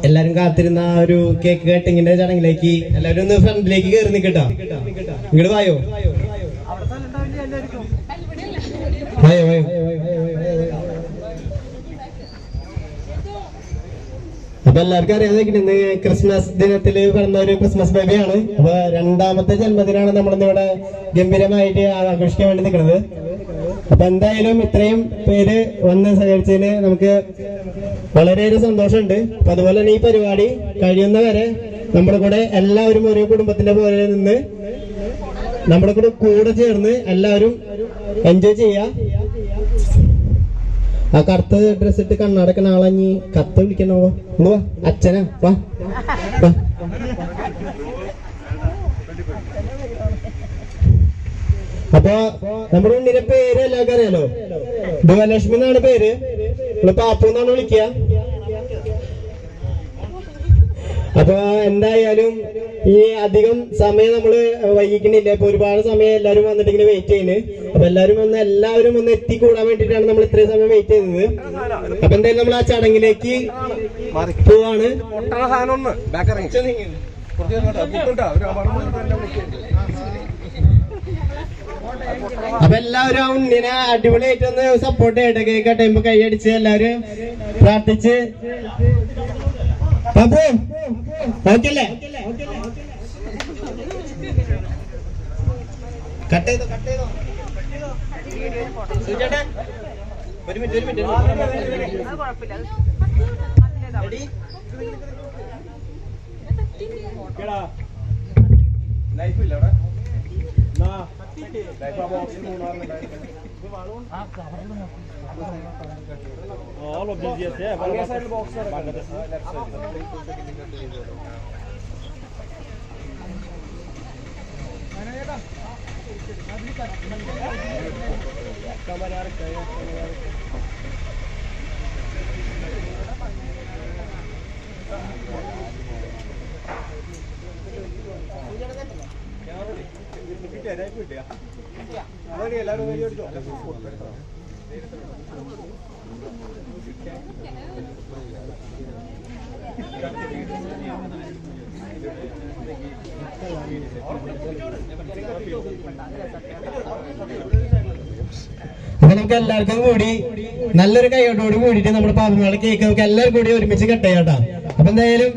എല്ലാരും കാത്തിരുന്ന ആ ഒരു കേക്ക് കട്ടിങ്ങിന്റെ ചടങ്ങിലേക്ക് എല്ലാവരും ഒന്ന് ഫ്രണ്ടിലേക്ക് കയറി നിക്കട്ടോ. ഇങ്ങോട്ട് വായോ വായോ വായോ. അപ്പൊ എല്ലാവർക്കും അറിയാതെ ഇന്ന് ക്രിസ്മസ് ദിനത്തില് പിറന്ന ഒരു ക്രിസ്മസ് ബേബിയാണ്. അപ്പൊ രണ്ടാമത്തെ ജന്മദിനാണ് നമ്മളിന്നിവിടെ ഗംഭീരമായിട്ട് ആഘോഷിക്കാൻ വേണ്ടി നിൽക്കുന്നത്. അപ്പൊ എന്തായാലും ഇത്രയും പേര് വന്ന് സഹകരിച്ചതിന് നമുക്ക് വളരെയേറെ സന്തോഷമുണ്ട്. അപ്പൊ അതുപോലെ തന്നെ ഈ പരിപാടി കഴിയുന്നവരെ നമ്മുടെ കൂടെ എല്ലാവരും ഒരു കുടുംബത്തിന്റെ പോലെ നിന്ന് നമ്മുടെ കൂടെ ചേർന്ന് എല്ലാവരും എൻജോയ് ചെയ്യാ. ആ കറുത്ത ഡ്രസ് ഇട്ട് കണ്ണടക്കണ ആളഞ്ഞി കത്ത് വിളിക്കണോ ഒന്ന് വാ അച്ഛനാ വാ. അപ്പൊ നമ്മുടെ ഉണ്ണിന്റെ പേര് എല്ലാവർക്കും അറിയാലോ, ധുവലക്ഷ്മി എന്നാണ് പേര്. നമ്മള് പാപ്പു എന്നാണ് വിളിക്കുക. അപ്പൊ എന്തായാലും ഈ അധികം സമയം നമ്മള് വൈകിക്കണില്ല. ഇപ്പൊ ഒരുപാട് സമയം എല്ലാവരും വന്നിട്ട് ഇങ്ങനെ വെയിറ്റ് ചെയ്യുന്നത്. അപ്പൊ എല്ലാവരും ഒന്ന് എത്തിക്കൂടാൻ വേണ്ടിട്ടാണ് നമ്മൾ ഇത്രയും സമയം വെയിറ്റ് ചെയ്തത്. അപ്പൊ എന്തായാലും നമ്മൾ ആ ചടങ്ങിലേക്ക് പോവാണ്. അപ്പൊ എല്ലാവരും ആ ഉണ്ണിനെ അടിപൊളിയായിട്ട് ഒന്ന് സപ്പോർട്ട് ചെയ്യട്ടെ. കേക്ക് കട്ടുമ്പോ കൈയടിച്ച് എല്ലാവരും പ്രാർത്ഥിച്ച് ഓക്കെല്ലേ? കട്ട് ചെയ്തോ ഒരു മിനിറ്റ് ലൈഫില്ല അവിടെ എല്ലാവരും അപ്പൊ നമുക്ക് എല്ലാവർക്കും കൂടി നല്ലൊരു കൈയോട്ടോട് കൂടിയിട്ട് നമ്മുടെ പാപങ്ങളെ കേക്ക് നമുക്ക് എല്ലാവരും കൂടി ഒരുമിച്ച് കട്ട് ചെയ്യാം കേട്ടോ. അപ്പൊ എന്തായാലും